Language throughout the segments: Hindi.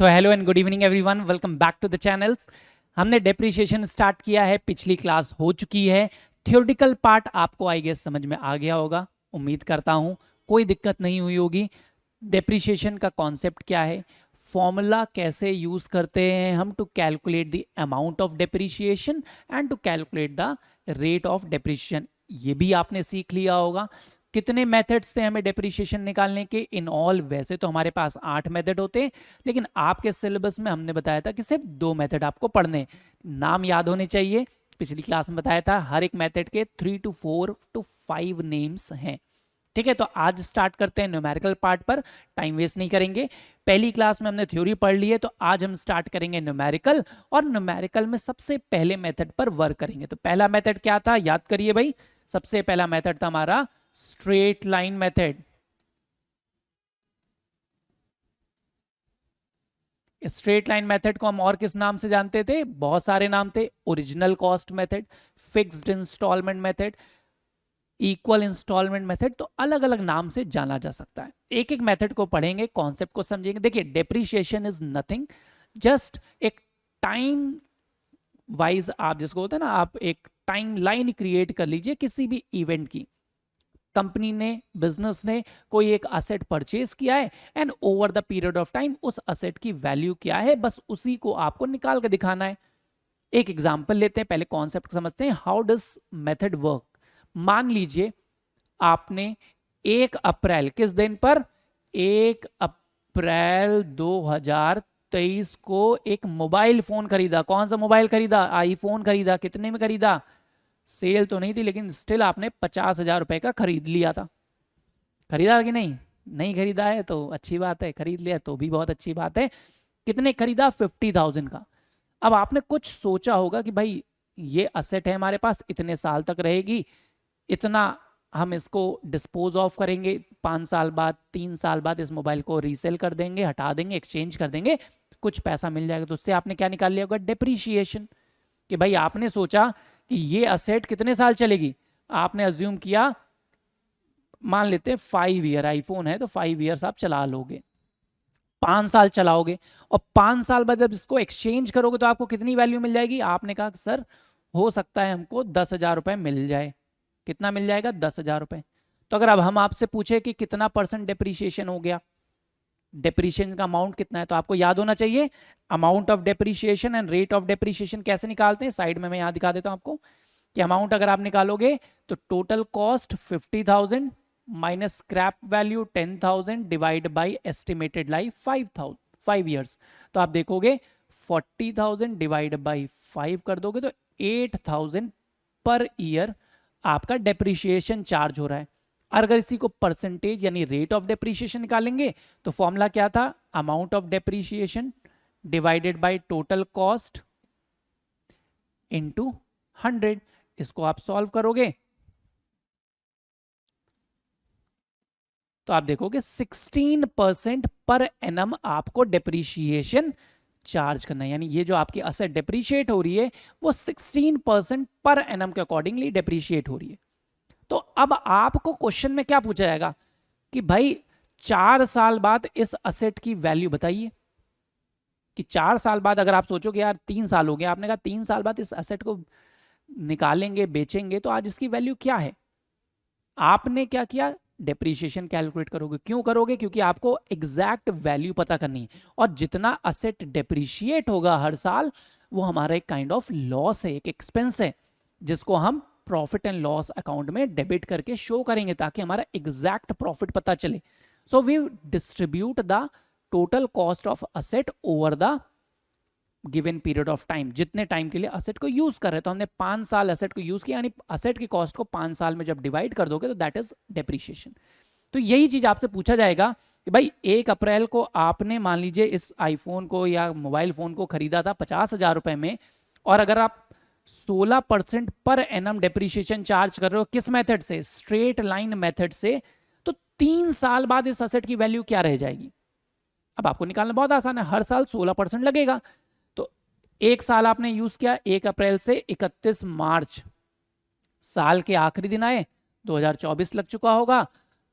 So hello and good evening everyone, welcome back to the channels. हमने डेप्रिसिएशन स्टार्ट किया है, पिछली क्लास हो चुकी है। थ्योरेटिकल पार्ट आपको आई गेस समझ में आ गया होगा, उम्मीद करता हूँ कोई दिक्कत नहीं हुई होगी। डेप्रिसिएशन का कॉन्सेप्ट क्या है, फॉर्मूला कैसे यूज करते हैं हम to calculate the amount of depreciation and to calculate the rate of depreciation, ये भी आपने सीख लिया होगा। कितने मेथड्स थे हमें डेप्रिसिएशन निकालने के इन ऑल, वैसे तो हमारे पास 8 मेथड होते हैं, लेकिन आपके सिलेबस में हमने बताया था कि सिर्फ 2 मेथड आपको पढ़ने, नाम याद होने चाहिए। पिछली क्लास में बताया था हर एक मेथड के 3 to 4 to 5 नेम्स हैं। ठीक है, तो आज स्टार्ट करते हैं न्यूमेरिकल पार्ट पर, टाइम वेस्ट नहीं करेंगे। पहली क्लास में हमने थ्योरी पढ़ ली है, तो आज हम स्टार्ट करेंगे न्यूमेरिकल, और न्यूमेरिकल में सबसे पहले मेथड पर वर्क करेंगे। तो पहला मेथड क्या था, याद करिए भाई। सबसे पहला मेथड था हमारा straight line method. Straight line method को हम और किस नाम से जानते थे, बहुत सारे नाम थे। Original cost method, fixed instalment method, equal instalment method, तो अलग अलग नाम से जाना जा सकता है। एक एक मेथड को पढ़ेंगे, कॉन्सेप्ट को समझेंगे। देखिए, डेप्रिसिएशन इज नथिंग, जस्ट एक टाइम वाइज, आप जिसको होता है ना, आप एक टाइम लाइन क्रिएट कर लीजिए किसी भी इवेंट की। कंपनी ने, बिजनेस ने कोई एक असेट परचेज किया है, and over the period of time उस असेट की वैल्यू क्या है, बस उसी को आपको निकाल कर दिखाना है। एक एग्जांपल लेते हैं, पहले कॉन्सेप्ट समझते हैं। How does method work. मान लीजिए आपने 1 अप्रैल, किस दिन पर, 1 अप्रैल 2023 को एक मोबाइल फोन खरीदा। कौन सा मोबाइल खरीदा, आईफोन खरीदा। कितने में खरीदा, सेल तो नहीं थी, लेकिन स्टिल आपने 50,000 रुपए का खरीद लिया था। खरीदा कि नहीं, नहीं खरीदा है तो अच्छी बात है, खरीद लिया तो भी बहुत अच्छी बात है। कितने खरीदा, 50,000 का। अब आपने कुछ सोचा होगा कि भाई ये असेट है हमारे पास, इतने साल तक रहेगी, इतना हम इसको डिस्पोज ऑफ करेंगे, 5 साल बाद, 3 साल बाद इस मोबाइल को रीसेल कर देंगे, हटा देंगे, एक्सचेंज कर देंगे, कुछ पैसा मिल जाएगा। तो उससे आपने क्या निकाल लिया होगा, डेप्रीशिएशन। कि भाई आपने सोचा कि ये असेट कितने साल चलेगी, आपने अज्यूम किया, मान लेते हैं 5 ईयर, आईफोन है तो 5 ईयर्स आप चला लोगे, 5 साल चलाओगे, और 5 साल बाद जब इसको एक्सचेंज करोगे तो आपको कितनी वैल्यू मिल जाएगी। आपने कहा सर हो सकता है हमको 10,000 रुपए मिल जाए। कितना मिल जाएगा, 10,000 रुपए। तो अगर अब हम आपसे पूछे कि कितना % डेप्रीशिएशन हो गया, डेप्रीशिएशन का अमाउंट कितना है, तो आपको याद होना चाहिए amount of depreciation and rate of depreciation कैसे निकालते हैं। साइड में मैं यहां दिखा देता हूं आपको कि अमाउंट अगर आप निकालोगे तो total cost 50,000 minus scrap value 10,000 divide by estimated life 5 years. तो आप देखोगे 40,000 डिवाइड बाई 5 कर दोगे तो 8,000 पर ईयर आपका डेप्रीशिएशन चार्ज हो रहा है। अगर इसी को परसेंटेज यानी रेट ऑफ डेप्रीशिएशन निकालेंगे तो फॉर्मूला क्या था, amount of depreciation divided by total cost into 100। इसको आप सॉल्व करोगे तो आप देखोगे 16% पर एनम आपको डेप्रीशिएशन चार्ज करना है। यानी ये जो आपकी असेट डेप्रीशिएट हो रही है वो 16% पर एनम के अकॉर्डिंगली डेप्रीशिएट हो रही है। तो अब आपको क्वेश्चन में क्या पूछा जाएगा कि भाई 4 साल बाद इस असेट की वैल्यू बताइए। कि 4 साल बाद अगर आप सोचोगे यार 3 साल हो गया, आपने कहा 3 साल बाद इस असेट को निकालेंगे, बेचेंगे, तो आज इसकी वैल्यू क्या है। आपने क्या किया, डेप्रीशिएशन कैलकुलेट करोगे। क्यों करोगे, क्योंकि आपको एग्जैक्ट वैल्यू पता करनी है, और जितना असेट डेप्रीशिएट होगा हर साल वो हमारा एक काइंड ऑफ लॉस है, एक एक्सपेंस है, जिसको हम प्रॉफिट एंड लॉस अकाउंट में डेबिट करके शो करेंगे ताकि हमारा एग्जैक्ट प्रॉफिट पता चले। So we distribute the total cost of asset over the given period of time. जितने टाइम के लिए असेट को यूज कर रहे हैं, तो हमने 5 साल असेट को यूज किया, यानी असेट की कॉस्ट को 5 साल में जब डिवाइड कर दोगे तो दैट इज डेप्रीशिएशन। तो यही चीज आपसे पूछा जाएगा कि भाई 1 अप्रैल को आपने मान लीजिए इस आईफोन को या मोबाइल फोन को खरीदा था 50,000 रुपए में, और अगर आप 16% पर एनम डेप्रीशिएशन चार्ज कर रहे हो, किस मेथड से, स्ट्रेट लाइन मेथड से, तो 3 साल बाद इस असेट की वैल्यू क्या रह जाएगी। अब आपको निकालना बहुत आसान है, हर साल 16% लगेगा। तो 1 साल आपने यूज किया, 1 अप्रैल से 31 मार्च, साल के आखिरी दिन आए, 2024 लग चुका होगा,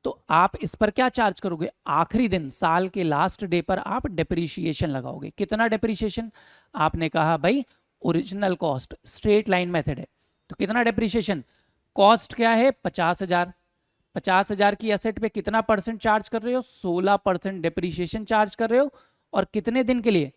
तो आप इस पर क्या चार्ज करोगे, आखिरी दिन साल के लास्ट डे पर आप डेप्रीशिएशन लगाओगे। कितना डेप्रीशिएशन, आपने कहा भाई original cost, straight line method है, तो कितना डेप्रीशिएशन, कॉस्ट क्या है 50,000, 50,000 की एसेट पे कितना परसेंट चार्ज कर रहे हो, 16% डेप्रीशिएशन चार्ज कर रहे हो, और कितने दिन के लिए,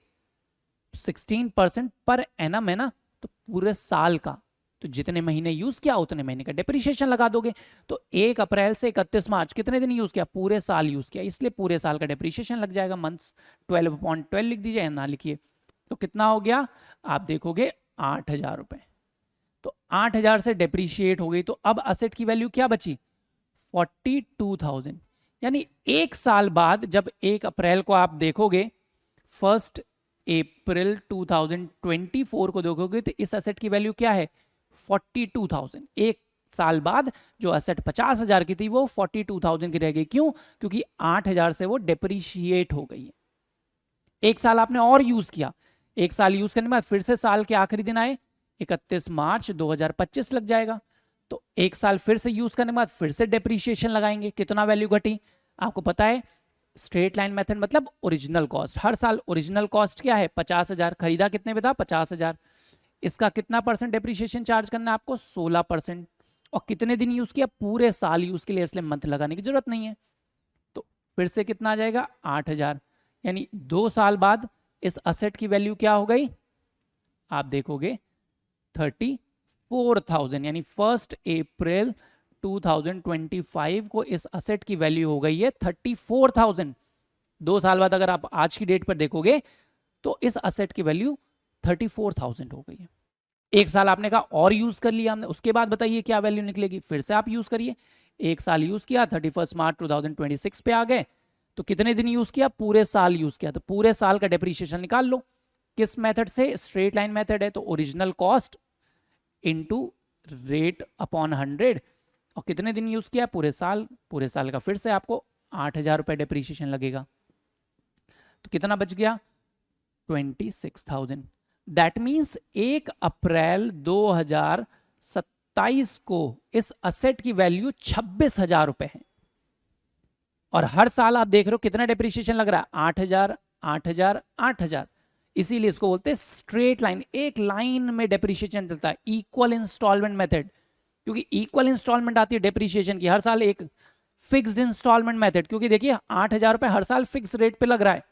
16% पर एनम है ना, तो पूरे साल का, तो जितने महीने यूज किया उतने महीने का डेप्रीशिएशन लगा दोगे। तो 1 अप्रैल से 31 मार्च कितने दिन यूज किया, पूरे साल यूज किया, इसलिए पूरे साल का डेप्रीशिएशन लग जाएगा। मंथ्स 12/12 लिख दीजिए, ना लिखिए। तो कितना हो गया, आप देखोगे 8,000 रुपए। तो 8,000 से डेप्रीशिएट हो गई, तो अब असेट की वैल्यू क्या बची, 42,000। यानी एक साल बाद जब 1 अप्रैल को आप देखोगे, 1 अप्रैल 2024 को देखोगे, तो इस असेट की वैल्यू क्या है, 42,000। एक साल बाद जो एसेट 50,000 की थी वो 42,000 की रह गई। क्यों, क्योंकि 8,000 से वो डेप्रीशिएट हो गई है। एक साल आपने और यूज किया, एक साल यूज करने के बाद फिर से साल के आखिरी दिन आए, 31 मार्च 2025 लग जाएगा। तो एक साल फिर से यूज करने के बाद फिर से डेप्रीशिएशन लगाएंगे, कितना वैल्यू घटी, आपको पता है स्ट्रेट लाइन मेथड मतलब ओरिजिनल कॉस्ट। हर साल ओरिजिनल कॉस्ट क्या है 50,000, खरीदा कितने में था 50,000, इसका कितना परसेंट डेप्रीशिएशन चार्ज करना है आपको, 16%, और कितने दिन यूज किया, पूरे साल यूज के लिए, इसलिए मंथ लगाने की जरूरत नहीं है। तो फिर से कितना आ जाएगा 8,000, यानी 2 साल बाद इस असेट की वैल्यू क्या हो गई, आप देखोगे 34,000, यानी 1 अप्रैल 2025 को इस असेट की वैल्यू हो गई है 34,000। 2 साल बाद अगर आप आज की डेट पर देखोगे तो इस असेट की वैल्यू 34,000 हो गई है। एक साल आपने कहा और यूज कर लिया हमने, उसके बाद बताइए क्या वैल्यू निकलेगी, फिर से आप यूज करिए। एक साल यूज किया, 31 मार्च 2026 पे आ गए, तो कितने दिन यूज किया, पूरे साल यूज किया, तो पूरे साल का डेप्रीशिएशन निकाल लो। किस मेथड से, स्ट्रेट लाइन मेथड है, तो original cost into rate upon 100, और कितने दिन यूज किया, पूरे साल, पूरे साल का फिर से आपको 8,000 रुपए डेप्रीशिएशन लगेगा। तो कितना बच गया 26,000। दैट मीन्स 1 अप्रैल 2027 को इस असेट की वैल्यू 26,000 रुपए है, और हर साल आप देख रहे हो कितना डेप्रीशिएशन लग रहा है, 8,000 8,000 8,000। इसीलिए इसको बोलते हैं स्ट्रेट लाइन, एक लाइन में डेप्रीशिएशन चलता है, इक्वल इंस्टॉलमेंट मेथड, क्योंकि इक्वल इंस्टॉलमेंट आती है डेप्रीशिएशन की, हर साल एक फिक्स्ड इंस्टॉलमेंट मेथड, क्योंकि देखिए 8,000 रुपए हर साल फिक्स रेट पे लग रहा है।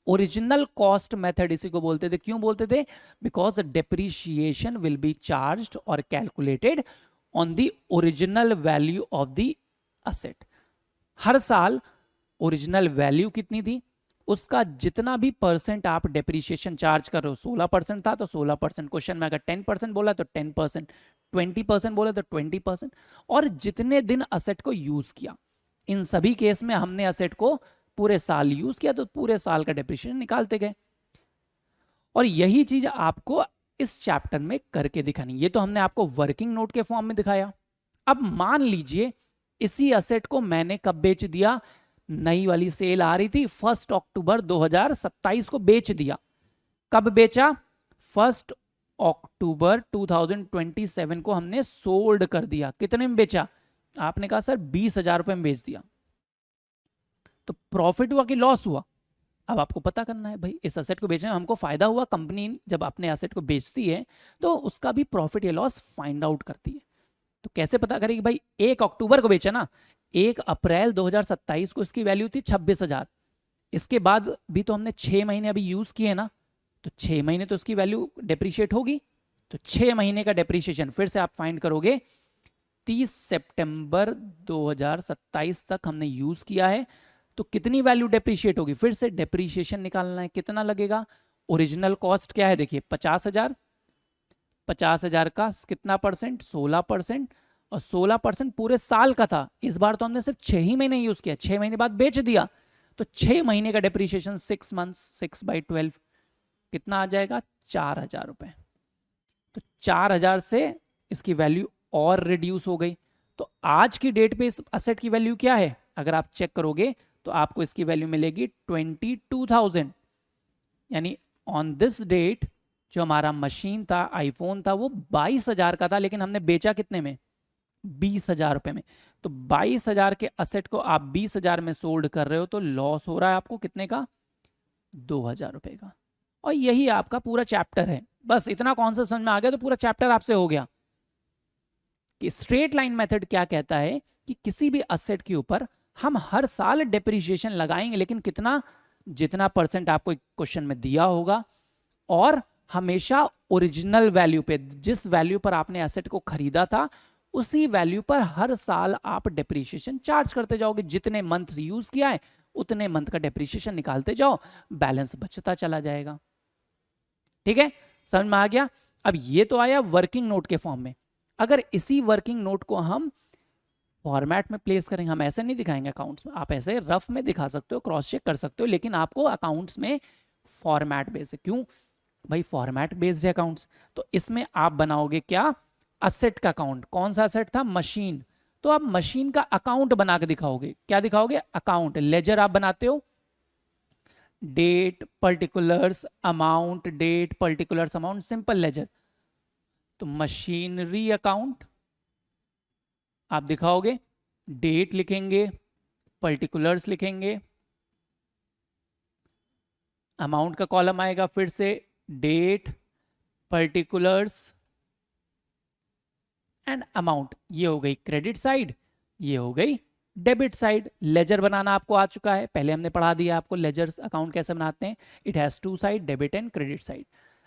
ओरिजिनल कॉस्ट मेथड इसी को बोलते थे, क्यों बोलते थे, because depreciation will be charged और calculated on the original value of the asset. हर साल ओरिजिनल वैल्यू कितनी थी, उसका जितना भी परसेंट आप डेप्रीशिएशन चार्ज कर रहे हो, 16% था तो 16%, क्वेश्चन में अगर 10% बोला तो 10%, 20% बोला तो 20%, और जितने दिन असेट को यूज किया, इन सभी केस में हमने असेट को पूरे साल यूज किया तो पूरे साल का डेप्रीशिएशन निकालते गए। और यही चीज आपको इस चैप्टर में करके दिखानी, ये तो हमने आपको वर्किंग नोट के फॉर्म में दिखाया। अब मान लीजिए इसी असेट को मैंने कब बेच दिया, नई वाली सेल आ रही थी 1 अक्टूबर 2027 को बेच दिया। कब बेचा, 1 अक्टूबर 2027 को हमने सोल्ड कर दिया। कितने में बेचा, आपने कहा सर 20,000 रुपए में बेच दिया, तो प्रॉफिट हुआ कि लॉस हुआ, अब आपको पता करना है भाई। इस एसेट को बेचने में हमको फायदा हुआ, कंपनी जब अपने एसेट को बेचती है तो उसका भी प्रॉफिट या लॉस फाइंड आउट करती है। तो कैसे पता करेगी भाई, 1 अक्टूबर को बेचा ना, 1 अप्रैल 2027 को इसकी वैल्यू थी 26,000, इसके बाद भी तो हमने 6 महीने अभी यूज किए ना, तो 6 महीने तो उसकी वैल्यू डेप्रीशिएट होगी, तो 6 महीने का डेप्रीशिएशन फिर से आप फाइंड करोगे, 30 सितंबर 2027 तक हमने यूज किया है, तो कितनी वैल्यू डेप्रीशिएट होगी, फिर से डेप्रीशिएशन निकालना है, कितना लगेगा, ओरिजिनल कॉस्ट क्या है देखिए 50,000, 50,000 का कितना परसेंट, 16%, और 16% पूरे साल का था, इस बार तो हमने सिर्फ 6 ही महीने यूज किया, 6 महीने बाद बेच दिया, तो 6 महीने का डेप्रीशिएशन 6 मंथ्स, 6/12 कितना आ जाएगा 4,000 रुपए। तो 4,000 से इसकी वैल्यू और रिड्यूस हो गई। तो आज की डेट पे इस असेट की वैल्यू क्या है, अगर आप चेक करोगे तो आपको इसकी वैल्यू मिलेगी 22,000, यानी ऑन दिस डेट जो हमारा मशीन था, आईफोन था, वो 22,000 का था, लेकिन हमने बेचा कितने में 20,000 रुपए में। तो 22,000 के असेट को आप 20,000 में सोल्ड कर रहे हो तो लॉस हो रहा है आपको कितने का? 2,000 रुपए का। और यही आपका पूरा चैप्टर है। बस इतना कॉन्सेप्ट समझ में आ गया तो पूरा चैप्टर आपसे हो गया कि स्ट्रेट लाइन मेथड क्या कहता है कि किसी भी असेट के ऊपर हम हर साल डेप्रिसिएशन लगाएंगे, लेकिन कितना? जितना परसेंट आपको क्वेश्चन में दिया होगा, और हमेशा ओरिजिनल वैल्यू पे, जिस वैल्यू पर आपने एसेट को खरीदा था उसी वैल्यू पर हर साल आप डेप्रिसिएशन चार्ज करते जाओगे। जितने मंथ यूज किया है उतने मंथ का डेप्रिसिएशन निकालते जाओ, बैलेंस बचता चला जाएगा। ठीक है, समझ में आ गया? अब ये तो आया वर्किंग नोट के फॉर्म में। अगर इसी वर्किंग नोट को हम फॉर्मेट में प्लेस करेंगे, हम ऐसे नहीं दिखाएंगे अकाउंट्स में, आप ऐसे रफ में दिखा सकते हो, क्रॉस चेक कर सकते हो, लेकिन आपको अकाउंट्स में फॉर्मेट बेस्ड है। क्यों भाई? फॉर्मेट बेस्ड है अकाउंट्स। तो इसमें आप बनाओगे क्या? असेट का अकाउंट। कौन सा असेट था? मशीन। तो आप मशीन का अकाउंट बना के दिखाओगे। क्या दिखाओगे? अकाउंट। लेजर आप बनाते हो, date particulars amount, date particulars amount, simple ledger. तो मशीनरी अकाउंट आप दिखाओगे, डेट लिखेंगे, पर्टिकुलर्स लिखेंगे, अमाउंट का कॉलम आएगा, फिर से डेट पर्टिकुलर्स एंड अमाउंट। ये हो गई क्रेडिट साइड, ये हो गई डेबिट साइड। लेजर बनाना आपको आ चुका है, पहले हमने पढ़ा दिया आपको लेजर अकाउंट कैसे बनाते हैं। It has two side, debit and credit side.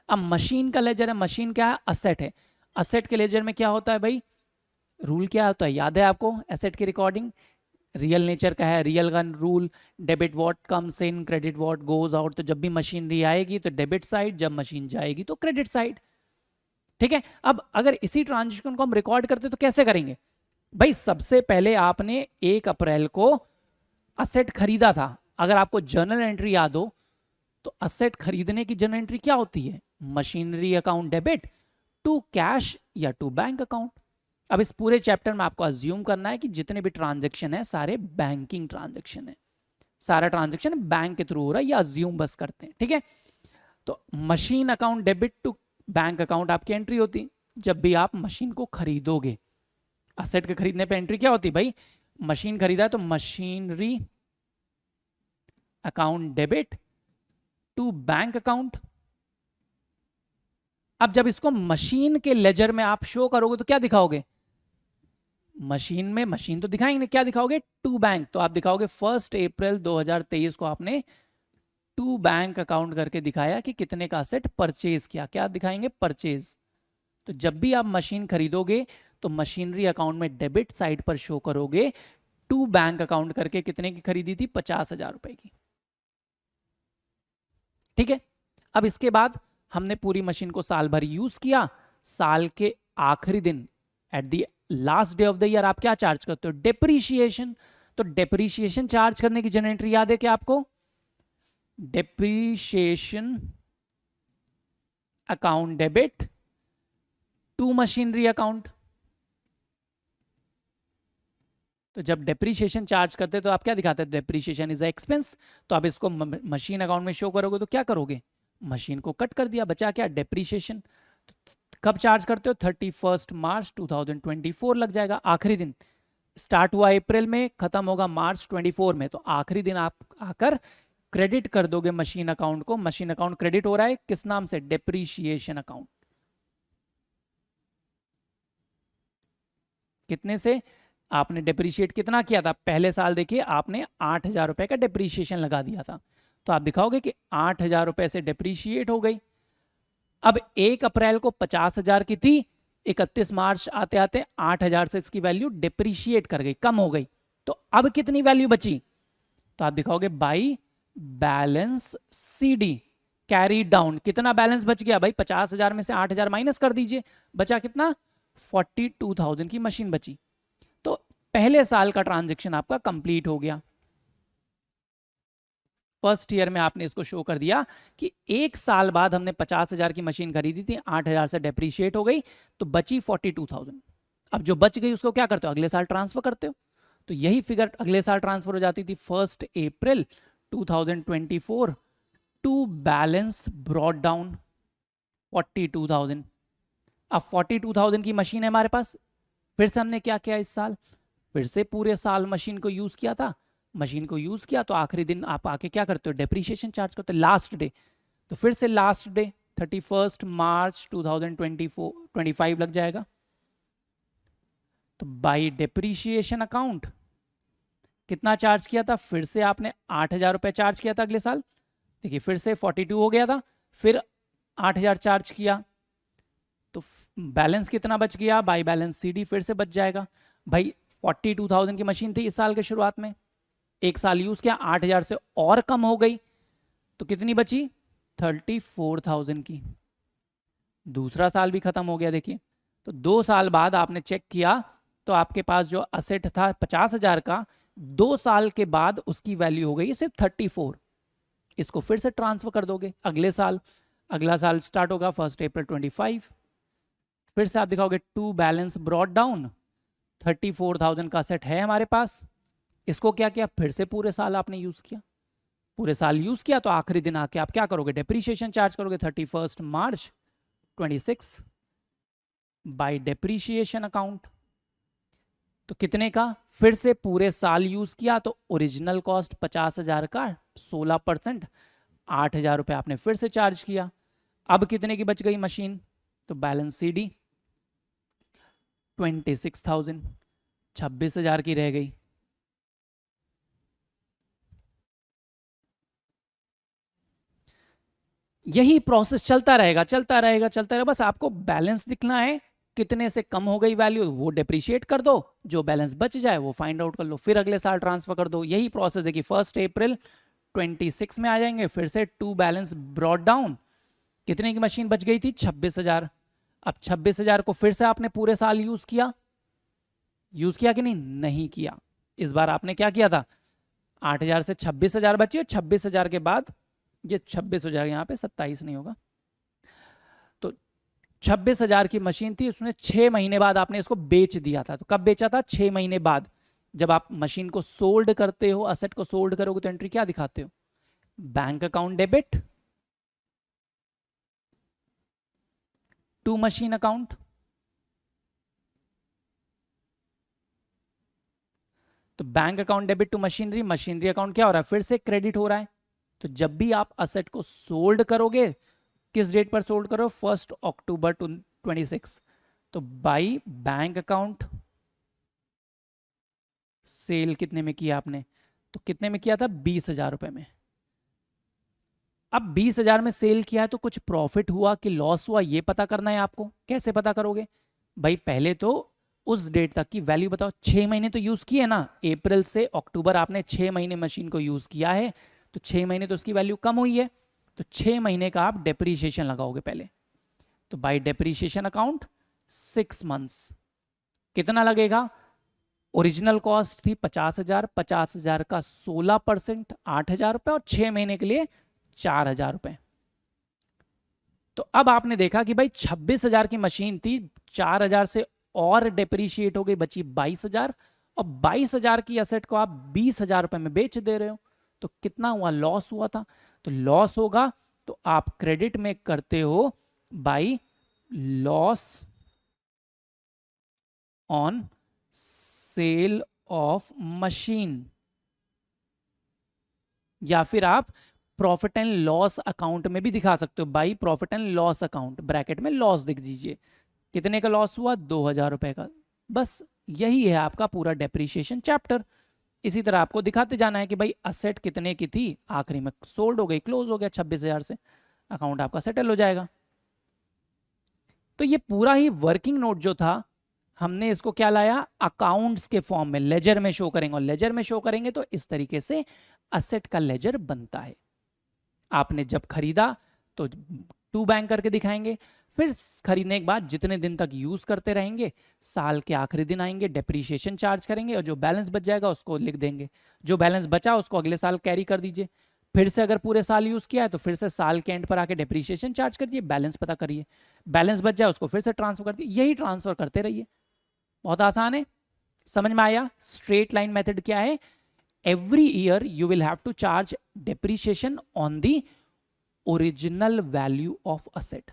अब मशीन का लेजर है, मशीन क्या है? असेट है। असेट के लेजर में क्या होता है भाई? रूल क्या होता है याद है आपको? एसेट की रिकॉर्डिंग रियल नेचर का है, रियल का rule, debit what comes in, credit what goes out. तो जब भी मशीनरी आएगी तो डेबिट साइड, जब मशीन जाएगी तो क्रेडिट साइड। ठीक है, अब अगर इसी ट्रांजेक्शन को हम रिकॉर्ड करते तो कैसे करेंगे भाई? सबसे पहले आपने 1 अप्रैल को असेट खरीदा था। अगर आपको जर्नल एंट्री याद हो तो असेट खरीदने की जर्नल एंट्री क्या होती है? Machinery account debit to cash या टू बैंक अकाउंट। अब इस पूरे चैप्टर में आपको अज्यूम करना है कि जितने भी ट्रांजेक्शन है सारे बैंकिंग ट्रांजेक्शन है, सारा ट्रांजेक्शन बैंक के थ्रू हो रहा है, ये अज्यूम बस करते हैं। ठीक है, तो machine account debit to bank account आपकी एंट्री होती जब भी आप मशीन को खरीदोगे। असेट के खरीदने पे एंट्री क्या होती भाई? मशीन खरीदा तो machinery account debit to bank account. अब जब इसको मशीन के लेजर में आप शो करोगे तो क्या दिखाओगे? मशीन में मशीन तो दिखाएंगे, क्या दिखाओगे? To bank. तो आप दिखाओगे 1 अप्रैल 2023 को आपने टू बैंक अकाउंट करके दिखाया कि कितने का असेट परचेज किया। क्या दिखाएंगे? परचेज। तो जब भी आप मशीन खरीदोगे तो मशीनरी अकाउंट में डेबिट साइड पर शो करोगे टू बैंक अकाउंट करके कितने की खरीदी थी? 50,000 रुपए की। ठीक है, अब इसके बाद हमने पूरी मशीन को साल भर यूज किया। साल के आखिरी दिन at the last day of the year आप क्या चार्ज करते हो? डेप्रीशिएशन। तो डेप्रीशिएशन चार्ज करने की जनरल एंट्री याद है क्या आपको? Depreciation account debit to machinery account. तो जब डेप्रीशिएशन चार्ज करते तो आप क्या दिखाते हैं? Depreciation is expense. तो आप इसको मशीन अकाउंट में शो करोगे तो क्या करोगे? मशीन को कट कर दिया, बचा क्या? डेप्रीशिएशन। तो कब चार्ज करते हो? 31 मार्च 2024 लग जाएगा, आखिरी दिन। स्टार्ट हुआ अप्रैल में, खत्म होगा मार्च 24 में, तो आखिरी दिन आप आकर क्रेडिट कर दोगे मशीन अकाउंट को। मशीन अकाउंट क्रेडिट हो रहा है किस नाम से? Depreciation account. कितने से? आपने डेप्रीशिएट कितना किया था? पहले साल देखिए आपने 8,000 रुपए का डेप्रीशिएशन लगा दिया था, तो आप दिखाओगे कि 8,000 रुपए से डेप्रीशिएट हो गई। अब 1 अप्रैल को 50,000 की थी, 31 मार्च आते आते 8,000 से इसकी वैल्यू डेप्रीशिएट कर गई, कम हो गई। तो अब कितनी वैल्यू बची? तो आप दिखाओगे by balance c d carry down. कितना बैलेंस बच गया भाई? 50,000 में से 8,000 माइनस कर दीजिए, बचा कितना? 42,000 की मशीन बची। तो पहले साल का ट्रांजेक्शन आपका कंप्लीट हो गया। फर्स्ट ईयर में आपने इसको शो कर दिया कि 1 साल बाद हमने 50,000 की मशीन खरीदी थी, 8,000 से डेप्रीशिएट हो गई तो बची 42,000। अब जो बच गई उसको क्या करते हो? अगले साल ट्रांसफर करते हो। तो यही फिगर अगले साल ट्रांसफर हो जाती थी 1 अप्रैल 2024 टू बैलेंस ब्रॉट डाउन 42,000। अब 42,000 की मशीन है हमारे पास, फिर से हमने क्या किया इस साल, फिर से पूरे साल मशीन को यूज किया था, मशीन को यूज किया तो आखिरी दिन आप आके क्या करते हो, डेप्रीशिएशन चार्ज करते हो, लास्ट डे। तो फिर से लास्ट डे 31 मार्च 2025 लग जाएगा। तो बाई डेप्रीशिएशन अकाउंट कितना चार्ज किया था, फिर से आपने 8,000 रुपये चार्ज किया था अगले साल। देखिए फिर से 42 हो गया था, फिर 8,000 चार्ज किया, तो बैलेंस कितना बच गया, बाई बैलेंस सीडी फिर से बच जाएगा। भाई 42,000 की मशीन थी इस साल के शुरुआत में, एक साल यूज किया, 8,000 से और कम हो गई, तो कितनी बची, 34,000 की। दूसरा साल भी खत्म हो गया। देखिए तो 2 साल बाद आपने चेक किया तो आपके पास जो असेट था 50,000 का, 2 साल के बाद उसकी वैल्यू हो गई सिर्फ 34। इसको फिर से ट्रांसफर कर दोगे अगले साल, अगला साल स्टार्ट होगा 1 अप्रैल 25। फिर से आप दिखाओगे टू बैलेंस ब्रॉट डाउन, 34,000 का सेट है हमारे पास, इसको क्या किया, फिर से पूरे साल आपने यूज किया, पूरे साल यूज किया तो आखिरी दिन आके आप क्या करोगे, डेप्रीशिएशन चार्ज करोगे 31 मार्च 26 बाय डेप्रीशिएशन अकाउंट। तो कितने का, फिर से पूरे साल यूज किया तो ओरिजिनल कॉस्ट 50,000 का 16%, 8,000 रुपये आपने फिर से चार्ज किया। अब कितने की बच गई मशीन, तो बैलेंस सीडी 26,000, 26,000 की रह गई। यही प्रोसेस चलता रहेगा चलता रहेगा चलता रहेगा, बस आपको बैलेंस दिखना है, कितने से कम हो गई वैल्यू वो डेप्रिशिएट कर दो, जो बैलेंस बच जाए वो फाइंड आउट कर लो, फिर अगले साल ट्रांसफर कर दो। यही प्रोसेस देखिए 1 अप्रैल 26 में आ जाएंगे, फिर से टू बैलेंस ब्रॉट डाउन, कितने की मशीन बच गई थी, 26,000। अब 26,000 को फिर से आपने पूरे साल यूज किया कि नहीं किया। इस बार आपने क्या किया था, 8,000 से 26,000 बची, और 26,000 के बाद ये 26 हो जाएगा, यहाँ पे 27 नहीं होगा, तो 26,000 की मशीन थी, उसने 6 महीने बाद आपने इसको बेच दिया था। तो कब बेचा था, 6 महीने बाद। जब आप मशीन को सोल्ड करते हो, असेट को सोल्ड करोगे तो एंट्री क्या दिखाते हो, bank account debit to machine account. तो bank account debit to machinery, machinery account क्या हो रहा है, फिर से क्रेडिट हो रहा है। तो जब भी आप असेट को सोल्ड करोगे, किस डेट पर सोल्ड करो, 1 अक्टूबर 26, तो बाई बैंक अकाउंट सेल कितने में किया आपने, तो कितने में किया था, 20,000 रुपए में। अब 20,000 में सेल किया है तो कुछ प्रॉफिट हुआ कि लॉस हुआ, ये पता करना है आपको। कैसे पता करोगे भाई, पहले तो उस डेट तक की वैल्यू बताओ, 6 महीने तो यूज किए ना, अप्रैल से अक्टूबर आपने 6 महीने मशीन को यूज किया है, तो 6 महीने तो उसकी वैल्यू कम हुई है, तो 6 महीने का आप डेप्रीशिएशन लगाओगे पहले। तो बाय डेप्रीशिएशन अकाउंट 6 मंथ्स कितना लगेगा, ओरिजिनल कॉस्ट थी 50,000, 50,000 का 16%, 8,000 रुपए, और 6 महीने के लिए 4,000 रुपए। तो अब आपने देखा कि भाई 26,000 की मशीन थी, 4,000 से और डेप्रीशिएट हो गई, बची 22,000, और 22,000 की असेट को आप 20,000 रुपए में बेच दे रहे हो, तो कितना हुआ, लॉस हुआ था। तो लॉस होगा तो आप क्रेडिट में करते हो by loss on sale of machine, या फिर आप प्रॉफिट एंड लॉस अकाउंट में भी दिखा सकते हो, by profit and loss account, bracket में लॉस दिख दीजिए। कितने का लॉस हुआ, 2,000 रुपए का। बस यही है आपका पूरा डेप्रीशिएशन चैप्टर। इसी तरह आपको दिखाते जाना है कि भाई असेट कितने की थी, आखिरी में सोल्ड हो गई, क्लोज हो गया 26,000 से, अकाउंट आपका सेटल हो जाएगा। तो ये पूरा ही वर्किंग नोट जो था, हमने इसको क्या लाया, अकाउंट्स के फॉर्म में, लेजर में शो करेंगे, और लेजर में शो करेंगे तो इस तरीके से असेट का लेजर बनता है। आपने जब खरीदा तो टू बैंक करके दिखाएंगे, फिर खरीदने के बाद जितने दिन तक यूज करते रहेंगे, साल के आखिरी दिन आएंगे, डेप्रीशिएशन चार्ज करेंगे, और जो बैलेंस बच जाएगा उसको लिख देंगे, जो बैलेंस बचा उसको अगले साल कैरी कर दीजिए। फिर से अगर पूरे साल यूज किया है तो फिर से साल के एंड पर आके डेप्रीशिएशन चार्ज करिए, बैलेंस पता करिए, बैलेंस बच जाए उसको फिर से ट्रांसफर कर दिए, यही ट्रांसफर करते रहिए। बहुत आसान है, समझ में आया। स्ट्रेट लाइन मेथड क्या है, every year you will have to charge depreciation on the original value of asset.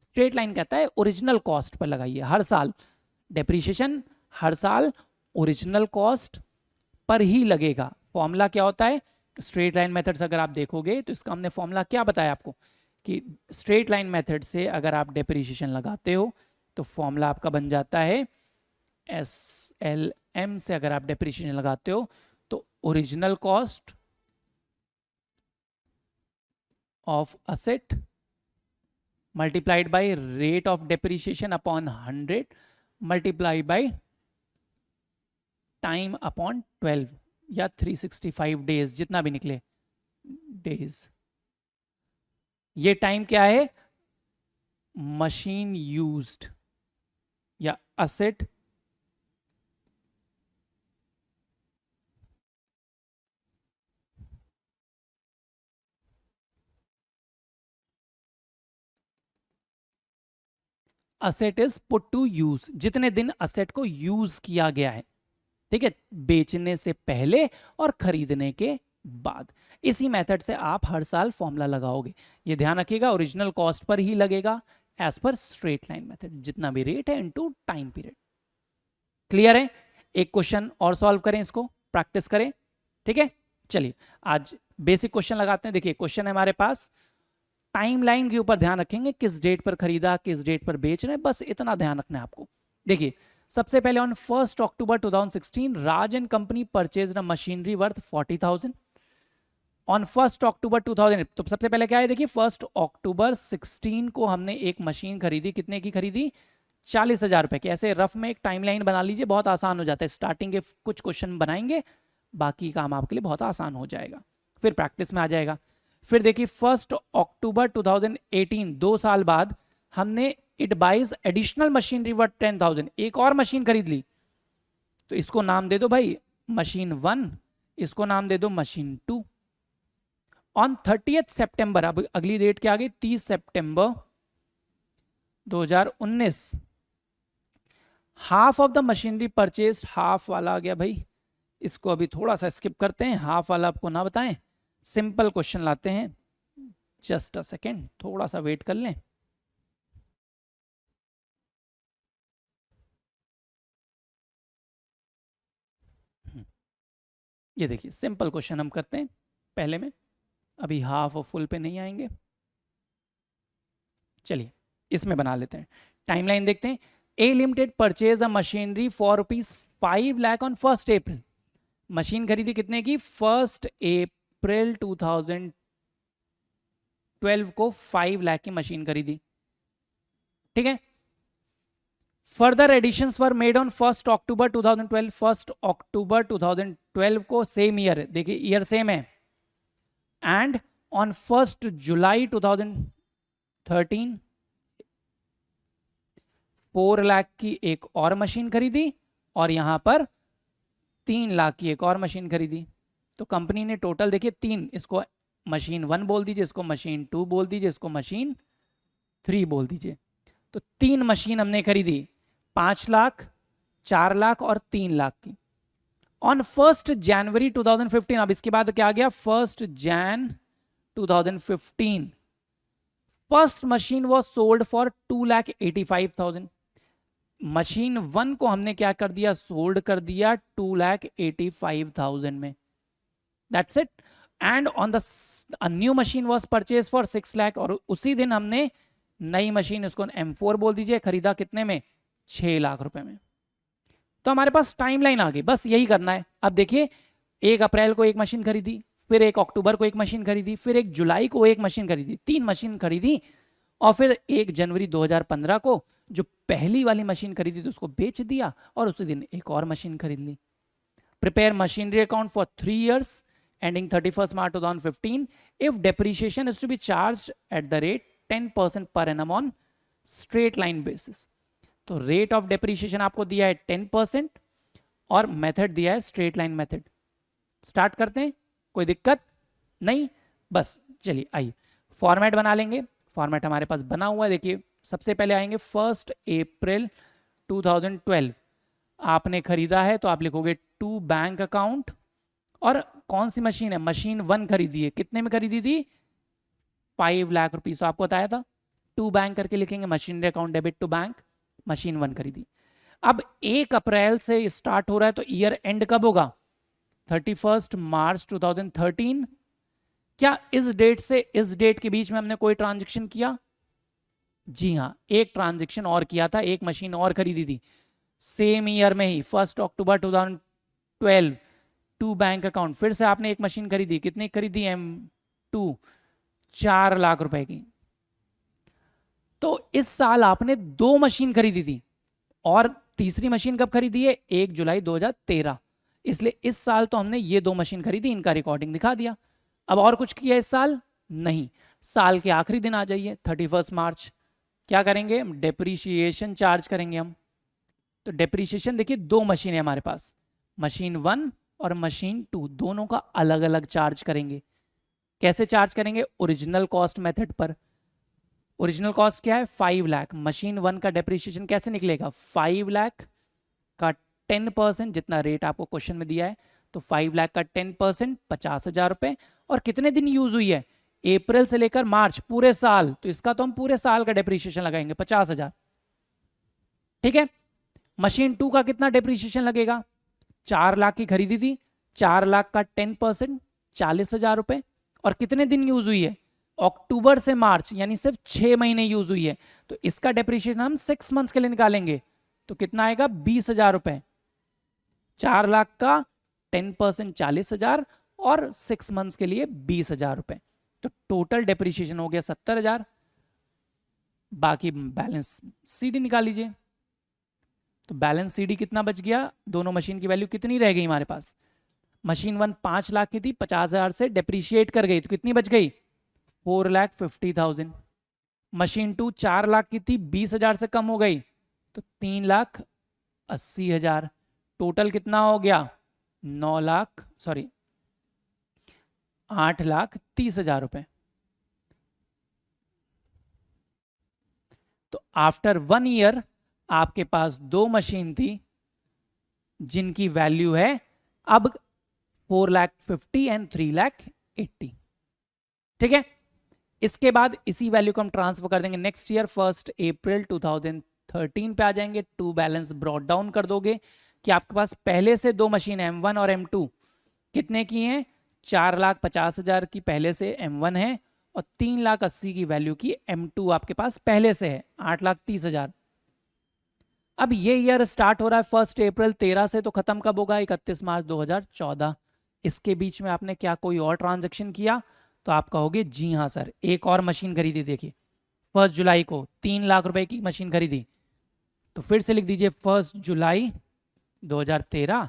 Straight line कहता है ओरिजिनल कॉस्ट पर लगाइए, हर साल डेप्रीशिएशन हर साल ओरिजिनल कॉस्ट पर ही लगेगा। फॉर्मूला क्या होता है, स्ट्रेट लाइन मेथड्स अगर आप देखोगे तो इसका हमने फॉर्मूला क्या बताया आपको कि स्ट्रेट लाइन मेथड से अगर आप डेप्रिसिएशन लगाते हो तो फॉर्मूला आपका बन जाता है SLM से अगर आप डेप्रिसिएशन लगाते हो तो original cost of asset multiplied by rate of depreciation upon 100 multiply by time upon 12 या 365 डेज, जितना भी निकले डेज। ये टाइम क्या है, मशीन यूज्ड या asset asset is put to use, जितने दिन असेट को यूज किया गया है, ठीक है, बेचने से पहले और खरीदने के बाद। इसी मेथड से आप हर साल फॉर्मूला लगाओगे। ये ध्यान रखिएगा, ओरिजिनल कॉस्ट पर ही लगेगा as per straight line method, जितना भी रेट है इनटू टाइम पीरियड। क्लियर है? एक क्वेश्चन और सॉल्व करें, इसको प्रैक्टिस करें, ठीक है। चलिए आज बेसिक क्वेश्चन लगाते हैं। देखिए क्वेश्चन है हमारे पास, टाइमलाइन के ऊपर ध्यान रखेंगे, किस डेट पर खरीदा, किस डेट पर बेच रहे हैं, बस इतना ध्यान रखना है आपको। देखिए सबसे पहले on 1 October 2016 Raj and company purchase a machinery worth 40,000। On 1 अक्टूबर 2000, तो सबसे पहले क्या है, देखिए 1 अक्टूबर 16 को हमने एक मशीन खरीदी, कितने की खरीदी, 40,000 रुपए की। ऐसे रफ में एक टाइमलाइन बना लीजिए, बहुत आसान हो जाता है। स्टार्टिंग के कुछ क्वेश्चन बनाएंगे, बाकी काम आपके लिए बहुत आसान हो जाएगा, फिर प्रैक्टिस में आ जाएगा। फिर देखिए 1 अक्टूबर 2018, 2 साल बाद हमने it buys additional machinery worth 10,000, एक और मशीन खरीद ली, तो इसको नाम दे दो भाई मशीन 1, इसको नाम दे दो मशीन 2। ऑन 30 सितंबर, अब अगली डेट क्या आ गई, 30 सितंबर 2019, half of the machinery purchase, half वाला आ गया भाई, इसको अभी थोड़ा सा स्किप करते हैं, हाफ वाला आपको ना बताएं, सिंपल क्वेश्चन लाते हैं। जस्ट अ सेकेंड, थोड़ा सा वेट कर लें। ये देखिए सिंपल क्वेश्चन हम करते हैं पहले में, अभी हाफ और फुल पे नहीं आएंगे। चलिए इसमें बना लेते हैं, टाइमलाइन देखते हैं। A limited purchase a machinery for ₹5 lakh on 1 April, machine खरीदी कितने की, 1 अप्रैल 2012 को 5 लाख की मशीन खरीदी, ठीक है। Further additions were made on 1 अक्टूबर 2012, 1 अक्टूबर 2012 को, सेम ईयर, देखिए ईयर सेम है, एंड ऑन 1 जुलाई 2013 4 लाख की एक और मशीन खरीदी, और यहां पर 3 लाख की एक और मशीन खरीदी। तो कंपनी ने टोटल देखिए 3, इसको मशीन 1 बोल दीजिए, इसको मशीन 2 बोल दीजिए, इसको मशीन 3 बोल दीजिए। तो 3 मशीन हमने खरीदी, 5 लाख, 4 लाख और 3 लाख की। ऑन 1 जनवरी 2015, अब इसके बाद क्या आ गया, 1 Jain 2015, first machine was sold for 2,85,000। Machine 1 को हमने क्या कर दिया, सोल्ड कर दिया 2,85,000 में, that's it. And on the new machine was purchase for 6 lakh, और उसी दिन हमने नई मशीन, उसको M4 बोल दीजिए, खरीदा कितने में, 6 लाख रुपए में। तो हमारे पास टाइमलाइन आ गई, बस यही करना है। अब देखिए 1 अप्रैल को एक मशीन खरीदी, फिर 1 अक्टूबर को एक मशीन खरीदी, फिर 1 जुलाई को एक मशीन खरीदी, 3 मशीन खरीदी, और फिर 1 जनवरी 2015 को जो पहली वाली मशीन खरीदी थी उसको बेच दिया, और उसी दिन एक और मशीन खरीद ली। Prepare machinery account for 3 years ending 31st March 2015 if depreciation is to be charged at the rate 10% per annum on straight line basis। तो रेट ऑफ डेप्रिसिएशन आपको दिया है 10% और मेथड दिया है स्ट्रेट लाइन मेथड। स्टार्ट करते हैं, कोई दिक्कत नहीं, बस चलिए आइए फॉर्मेट बना लेंगे। फॉर्मेट हमारे पास बना हुआ है, देखिए सबसे पहले आएंगे 1 अप्रैल 2012, आपने खरीदा है तो आप लिखोगे टू बैंक अकाउंट, और कौन सी मशीन है, मशीन 1 खरीदी है, कितने में खरीदी थी, 5 लाख रुपीज, तो आपको बताया था टू बैंक करके लिखेंगे, machinery account debit to bank, machine 1 खरीदी। अब 1 अप्रैल से स्टार्ट हो रहा है तो ईयर एंड कब होगा? 31 मार्च 2013। क्या इस डेट से इस डेट के बीच में हमने कोई ट्रांजेक्शन किया? जी हाँ, एक ट्रांजेक्शन और किया था, एक मशीन और खरीदी थी सेम ईयर में ही, 1 अक्टूबर 2012 टू बैंक अकाउंट। फिर से आपने एक मशीन खरीदी, कितनी खरीदी? M2, 4 लाख रुपए की। तो इस साल आपने 2 मशीन खरीदी थी और तीसरी मशीन कब खरीदी है? 1 जुलाई 2013। इसलिए इस साल तो हमने ये 2 मशीन खरीदी, इनका रिकॉर्डिंग दिखा दिया। अब और कुछ किया इस साल? नहीं। साल के आखिरी दिन आ जाइए 31 मार्च, क्या करेंगे? डेप्रीशिएशन चार्ज करेंगे हम। तो डेप्रीशिएशन देखिए, 2 मशीन है हमारे पास, मशीन 1 और मशीन 2, दोनों का अलग अलग चार्ज करेंगे। कैसे चार्ज करेंगे? ओरिजिनल कॉस्ट मेथड पर। ओरिजिनल कॉस्ट क्या है? 5 लाख। मशीन 1 का डेप्रीशिएशन कैसे निकलेगा? 5 लाख का 10%, जितना रेट आपको क्वेश्चन में दिया है, तो 5 लाख का 10% 50,000 रुपए। और कितने दिन यूज हुई है? अप्रैल से लेकर मार्च, पूरे साल। तो इसका तो हम पूरे साल का डेप्रीशिएशन लगाएंगे, 50,000। ठीक है। मशीन 2 का कितना डेप्रीशिएशन लगेगा? 4 लाख की खरीदी थी, 4 लाख का 10% 40,000 रुपए। और कितने दिन यूज हुई है? अक्टूबर से मार्च, यानी सिर्फ 6 महीने यूज हुई है। तो इसका डेप्रीशिएशन हम 6 मंथ्स के लिए निकालेंगे, तो कितना आएगा? 20,000 रुपए। 4 लाख का 10% 40,000 और 6 मंथ्स के लिए 20,000 रुपए। तो टोटल डेप्रीशिएशन हो गया 70,000। बाकी बैलेंस सीडी निकाल लीजिए। तो बैलेंस सीडी कितना बच गया? दोनों मशीन की वैल्यू कितनी रह गई हमारे पास? मशीन 1 5 लाख की थी, 50,000 से डेप्रीशिएट कर गई, तो कितनी बच गई? 4,50,000। मशीन 2 4 लाख की थी, 20,000 से कम हो गई, तो 3,80,000। टोटल कितना हो गया? 8,30,000 रुपए। तो आफ्टर 1 ईयर आपके पास 2 मशीन थी जिनकी वैल्यू है अब 4,50,000 एंड 3,80,000। ठीक है। इसके बाद इसी वैल्यू को हम ट्रांसफर कर देंगे नेक्स्ट ईयर 1 अप्रैल 2013 पे आ जाएंगे। टू बैलेंस ब्रॉट डाउन कर दोगे कि आपके पास पहले से 2 मशीन M1 और M2 कितने की हैं? 4,50,000 की पहले से M1 है और 3,80,000 की वैल्यू की M2 आपके पास पहले से है, 8,30,000। अब ये ईयर स्टार्ट हो रहा है 1 अप्रैल 13 से, तो खत्म कब होगा? 31 मार्च 2014। इसके बीच में आपने क्या कोई और ट्रांजेक्शन किया? तो आप कहोगे जी हाँ सर, एक और मशीन खरीदी। देखिए 1 जुलाई को 3 लाख रुपए की मशीन खरीदी, तो फिर से लिख दीजिए 1 जुलाई 2013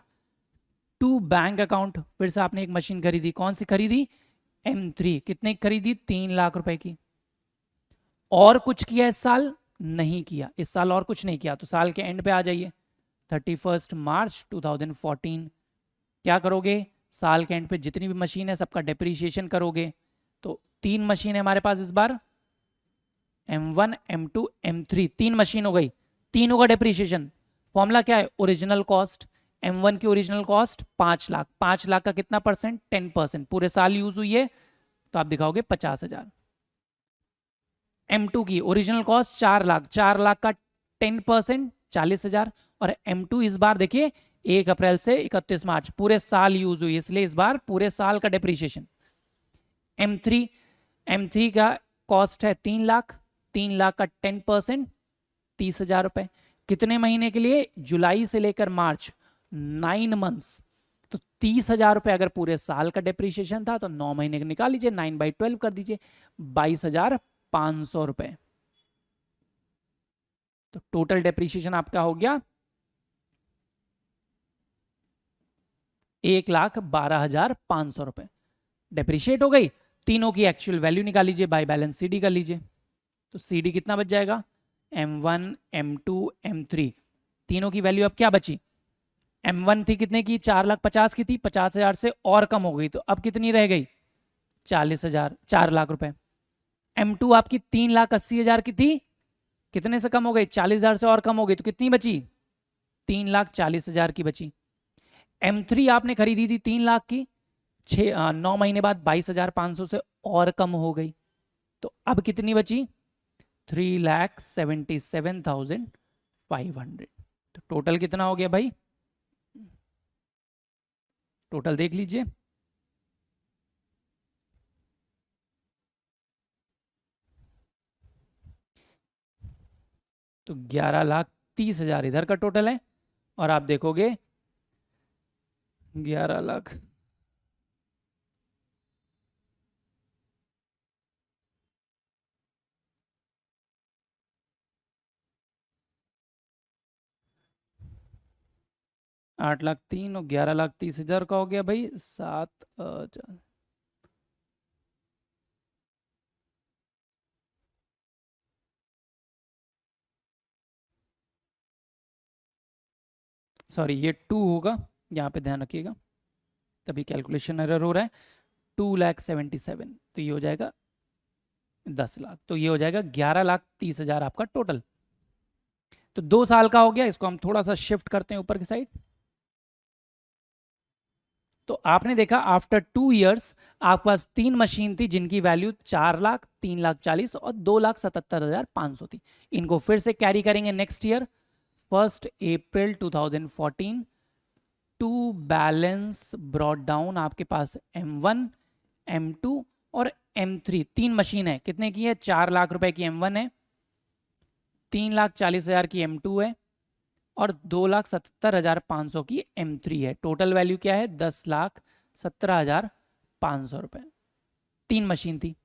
टू बैंक अकाउंट। फिर से आपने एक मशीन खरीदी, कौन सी खरीदी? M3। कितने की खरीदी? 3 लाख रुपए की। और कुछ किया इस साल? नहीं किया, इस साल और कुछ नहीं किया। तो साल के एंड पे आ जाइए 31 मार्च 2014। क्या करोगे? साल के एंड पे जितनी भी मशीन है सबका डेप्रीशिएशन करोगे। तो 3 मशीन है हमारे पास इस बार, M1 M2 M3, 3 मशीन हो गई, तीनों का डेप्रीशिएशन। फॉर्मूला क्या है? Original cost. M1 की ओरिजिनल कॉस्ट 5 लाख, 5 लाख का कितना परसेंट? 10%, पूरे साल यूज हुई है तो आप दिखाओगे 50,000। M2 की ओरिजिनल कॉस्ट 4 लाख, 4 लाख का 10% 40,000। और M2 इस बार देखिए 1 अप्रैल से 31 मार्च, पूरे साल यूज हुई, इसलिए इस बार पूरे साल का डेप्रीशिएशन। M3 का कॉस्ट है 3 लाख, 3 लाख का 10% 30,000 रुपए। कितने महीने के लिए? जुलाई से लेकर मार्च, 9 मंथ्स। तो 30,000 रुपए अगर पूरे साल का डेप्रीशिएशन था तो 9 महीने का निकाल लीजिए, 9/12 कर दीजिए, 22,500 रुपए। तो टोटल डेप्रीशिएशन आपका हो गया 1,12,500 रुपए डेप्रीशिएट हो गई। तीनों की एक्चुअल वैल्यू निकाल लीजिए, बाय बैलेंस सीडी कर लीजिए। तो सीडी कितना बच जाएगा? M1 M2 M3, तीनों की वैल्यू अब क्या बची? M1 थी कितने की? 4,50,000 की थी, 50,000 से और कम हो गई, तो अब कितनी रह गई? 40,000, 4 लाख रुपए। M2 आपकी 3,80,000 की थी, कितने से कम हो गई? 40,000 से और कम हो गई, तो कितनी बची? 3,40,000 की बची। M3 आपने खरीदी थी 3 लाख की, 9 महीने बाद 22,500 से और कम हो गई, तो अब कितनी बची? 3,77,500। तो टोटल कितना हो गया भाई, टोटल देख लीजिए। तो 11,30,000 इधर का टोटल है, और आप देखोगे 11,00,000 8,03,000 और 11,30,000 का हो गया भाई 7 सॉरी ये 2 होगा, यहाँ पे ध्यान रखिएगा, तभी कैलकुलेशन एरर हो रहा है। 2,77,000, तो ये हो जाएगा 10,00,000, तो ये हो जाएगा 11,30,000 आपका टोटल। तो 2 साल का हो गया, इसको हम थोड़ा सा शिफ्ट करते हैं ऊपर की साइड। तो आपने देखा आफ्टर 2 इयर्स आपके पास 3 मशीन थी जिनकी वैल्यू 4,00,000, 3,40,000 और 2,77,500 थी। इनको फिर से कैरी करेंगे next year 1 April 2014 to balance brought down. आपके पास M1, M2 और M3 तीन मशीन है। कितने की है? 4,00,000 रुपए की M1 है, 3,40,000 की M2 है और 2,77,500 की M3 है। टोटल वैल्यू क्या है? 10,17,500 रुपए। तीन मशीन थी।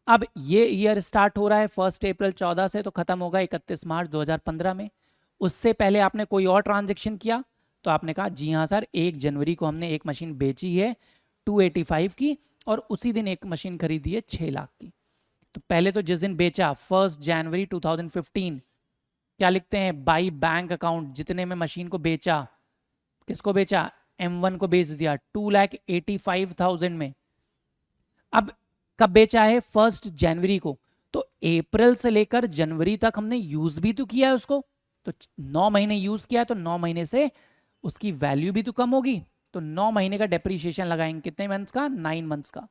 अब ये ईयर स्टार्ट हो रहा है 1 अप्रैल 14 से, तो खत्म होगा 31 मार्च 2015 में। उससे पहले आपने कोई और ट्रांजेक्शन किया तो आपने कहा जी हाँ सर, 1 जनवरी को हमने एक मशीन बेची है 285 की और उसी दिन एक मशीन खरीदी है 6,00,000 की। तो पहले तो जिस दिन बेचा 1 जनवरी 2015 क्या लिखते हैं? बाई बैंक अकाउंट, जितने में मशीन को बेचा, किसको बेचा? M1 को बेच दिया 2,85,000 में। अब कब बेचा है? 1 जनवरी को। तो अप्रैल से लेकर जनवरी तक हमने यूज भी तो किया है उसको, तो 9 महीने यूज किया है, तो 9 महीने से उसकी वैल्यू भी तो कम होगी। तो 9 महीने का डेप्रीशिएशन लगाएंगे, कितने मंथ्स का? 9 मंथ्स का।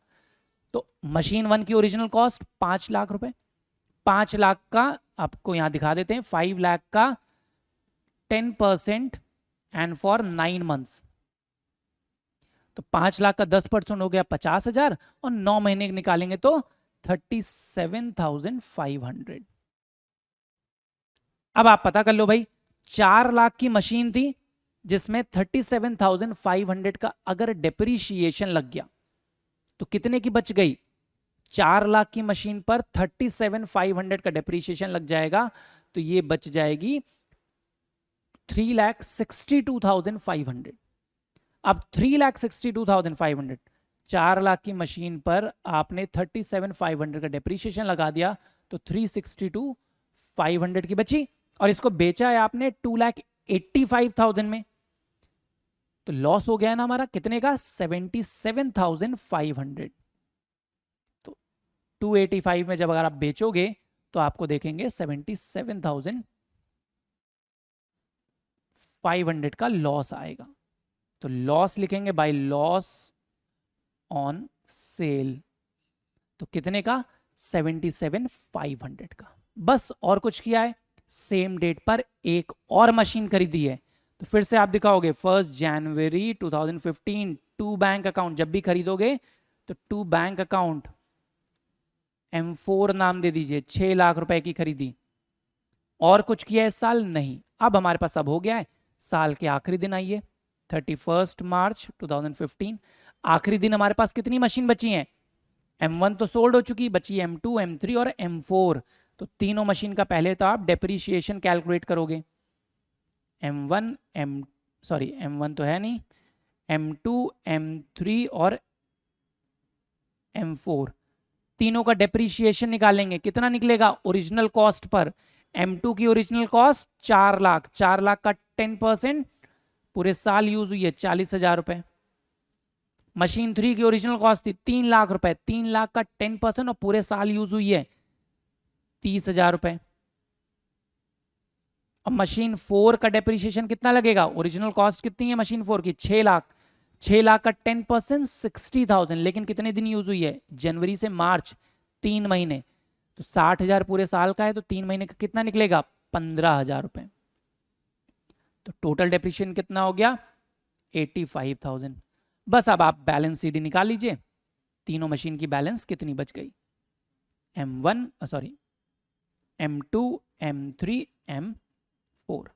तो मशीन 1 की ओरिजिनल कॉस्ट 5,00,000 रुपए, 5,00,000 का आपको यहां दिखा देते हैं, 5,00,000 का 10% एंड फॉर 9 मंथ्स। तो 5,00,000 का 10% हो गया 50,000 और 9 महीने निकालेंगे तो 37,500। अब आप पता कर लो भाई, 4,00,000 की मशीन थी जिसमें 37,500 का अगर डेप्रीशिएशन लग गया तो कितने की बच गई? 4,00,000 की मशीन पर 37,500 का डेप्रीशिएशन लग जाएगा तो ये बच जाएगी 3,62,500। अब 3,62,500, 4,00,000 की मशीन पर आपने 37,500 का डेप्रीशिएशन लगा दिया तो 3,62,500 की बची, और इसको बेचा है आपने 2,85,000 में, तो लॉस हो गया है ना हमारा, कितने का? 77,500। तो 285 में जब अगर आप बेचोगे तो आपको देखेंगे 77,500 का लॉस आएगा। तो लॉस लिखेंगे बाय लॉस ऑन सेल, तो कितने का? 77,500 का। बस और कुछ किया है? सेम डेट पर एक और मशीन खरीदी है, तो फिर से आप दिखाओगे 1 जनवरी 2015 टू बैंक अकाउंट, जब भी खरीदोगे तो टू बैंक अकाउंट M4 नाम दे दीजिए, 6,00,000 रुपए की खरीदी। और कुछ किया इस साल? नहीं। अब हमारे पास सब हो गया है, साल के आखिरी दिन आइए 31 मार्च 2015। आखिरी दिन हमारे पास कितनी मशीन बची हैं? M1 तो सोल्ड हो चुकी, बची M2, M3 और M4। तो तीनों मशीन का पहले तो आप डेप्रीशिएशन कैलकुलेट करोगे। M1 तो है नहीं, M2, M3 और M4 तीनों का डेप्रीशिएशन निकालेंगे। कितना निकलेगा? ओरिजिनल कॉस्ट पर M2 की ओरिजिनल कॉस्ट 4,00,000, 4,00,000 का 10% पूरे साल यूज हुई है 40,000 रुपए। मशीन 3 की ओरिजिनल कॉस्ट थी 3,00,000 रुपए, 3,00,000 का 10% और पूरे साल यूज हुई है 30,000 रुपए। अब मशीन 4 का डेप्रीशिएशन कितना लगेगा? ओरिजिनल कॉस्ट कितनी है मशीन 4 की? 6,00,000, 6,00,000 का 10% 60,000, लेकिन कितने दिन यूज हुई है? जनवरी से मार्च, 3 महीने। तो 60,000 पूरे साल का है, तो 3 महीने का कितना निकलेगा? 15,000 रुपए। तो टोटल डेप्रिशिएशन कितना हो गया 85,000। बस अब आप बैलेंस सीडी निकाल लीजिए, तीनों मशीन की बैलेंस कितनी बच गई, M1 sorry M2 M3 M4।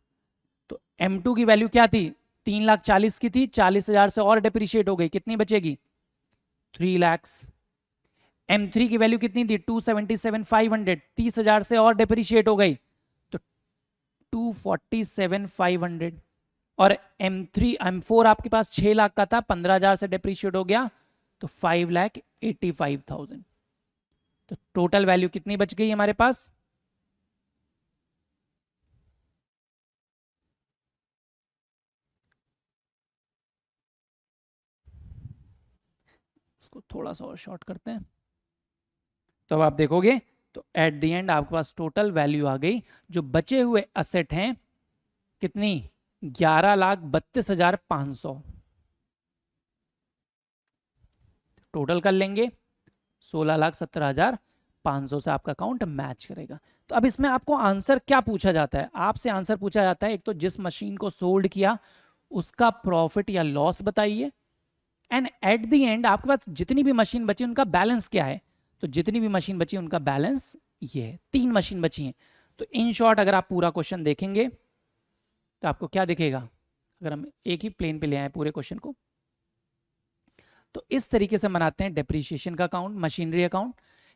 तो M2 की वैल्यू क्या थी 3,40,000 की थी, 40,000 से और डेप्रिशिएट हो गई, कितनी बचेगी 3 लाख। M3 की वैल्यू कितनी थी 277,500, 30,000 से और डेप्रिशिएट हो गई तो 247,500। और M4 आपके पास 6 लाख का था, 15,000 से डेप्रिशिएट हो गया तो 5,85,000। तो टोटल वैल्यू कितनी बच गई हमारे पास, इसको थोड़ा सा और शॉर्ट करते हैं। तो अब आप देखोगे तो एट द एंड आपके पास टोटल वैल्यू आ गई, जो बचे हुए असेट हैं कितनी 11,32,500। टोटल कर लेंगे 16,17,500 से आपका अकाउंट मैच करेगा। तो अब इसमें आपको आंसर क्या पूछा जाता है, आपसे आंसर पूछा जाता है एक तो जिस मशीन को सोल्ड किया उसका प्रॉफिट या लॉस बताइए, एंड एट द एंड आपके पास जितनी भी मशीन बची उनका बैलेंस क्या है। तो जितनी भी मशीन बची उनका बैलेंस ये है, 3 मशीन बची हैं। तो इन शॉर्ट अगर आप पूरा क्वेश्चन देखेंगे तो आपको क्या दिखेगा, अगर हम एक ही प्लेन पे ले आए पूरे क्वेश्चन को, तो इस तरीके से बनाते हैं डेप्रीशिएशन का अकाउंट, मशीनरी अकाउंट,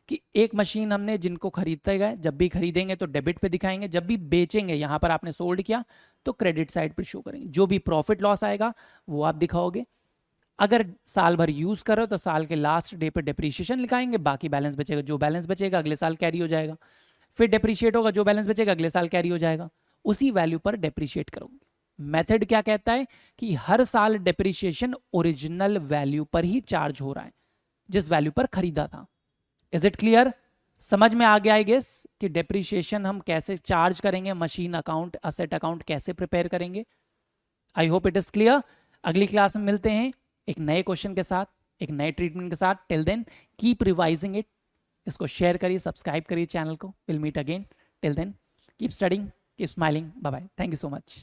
कि एक मशीन हमने जिनको खरीदते गए, जब भी खरीदेंगे तो डेबिट पे दिखाएंगे, जब भी बेचेंगे यहां पर आपने सोल्ड किया तो क्रेडिट साइड पर शो करेंगे, जो भी प्रॉफिट लॉस आएगा वो आप दिखाओगे। अगर साल भर यूज करो तो साल के लास्ट डे पे डेप्रीशिएशन लिखाएंगे, बाकी बैलेंस बचेगा, जो बैलेंस बचेगा अगले साल कैरी हो जाएगा, फिर डेप्रीशिएट होगा, जो बैलेंस बचेगा अगले साल कैरी हो जाएगा, उसी वैल्यू पर डेप्रीशिएट करोगे। मेथड क्या कहता है कि हर साल डेप्रीशिएशन ओरिजिनल वैल्यू पर ही चार्ज हो रहा है, जिस वैल्यू पर खरीदा था। इज इट क्लियर, समझ में आ गया आई गेस कि डेप्रीशिएशन हम कैसे चार्ज करेंगे, मशीन अकाउंट असेट अकाउंट कैसे प्रिपेयर करेंगे। I hope it is clear. अगली क्लास में मिलते हैं एक नए क्वेश्चन के साथ, एक नए ट्रीटमेंट के साथ। Till then keep revising it, इसको शेयर करिए, सब्सक्राइब करिए चैनल को। Will meet again, till then keep studying, keep smiling, bye bye, thank you so much.